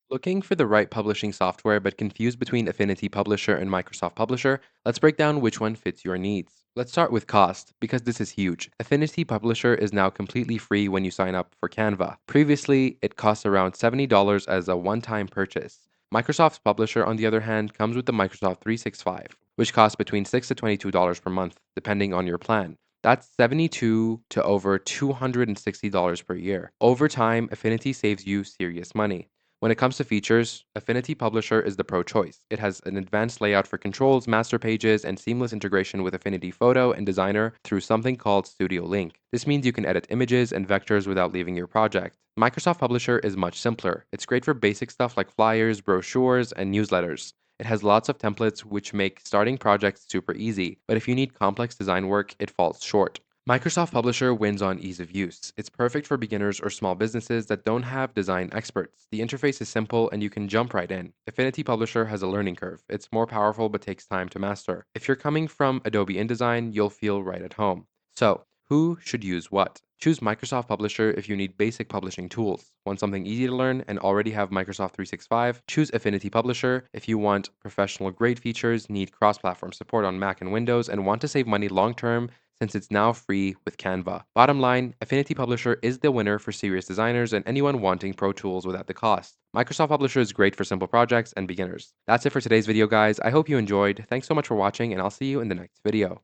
Looking for the right publishing software but confused between Affinity Publisher and Microsoft Publisher? Let's break down which one fits your needs. Let's start with cost, because this is huge. Affinity Publisher is now completely free when you sign up for Canva. Previously, it cost around $70 as a one-time purchase. Microsoft's Publisher, on the other hand, comes with the Microsoft 365, which costs between $6 to $22 per month, depending on your plan. That's $72 to over $260 per year. Over time, Affinity saves you serious money. When it comes to features, Affinity Publisher is the pro choice. It has an advanced layout for controls, master pages, and seamless integration with Affinity Photo and Designer through something called Studio Link. This means you can edit images and vectors without leaving your project. Microsoft Publisher is much simpler. It's great for basic stuff like flyers, brochures, and newsletters. It has lots of templates which make starting projects super easy, but if you need complex design work, it falls short. Microsoft Publisher wins on ease of use. It's perfect for beginners or small businesses that don't have design experts. The interface is simple and you can jump right in. Affinity Publisher has a learning curve. It's more powerful but takes time to master. If you're coming from Adobe InDesign, you'll feel right at home. So, who should use what? Choose Microsoft Publisher if you need basic publishing tools. Want something easy to learn and already have Microsoft 365? Choose Affinity Publisher if you want professional grade features, need cross-platform support on Mac and Windows, and want to save money long-term since it's now free with Canva. Bottom line, Affinity Publisher is the winner for serious designers and anyone wanting pro tools without the cost. Microsoft Publisher is great for simple projects and beginners. That's it for today's video, guys. I hope you enjoyed. Thanks so much for watching, and I'll see you in the next video.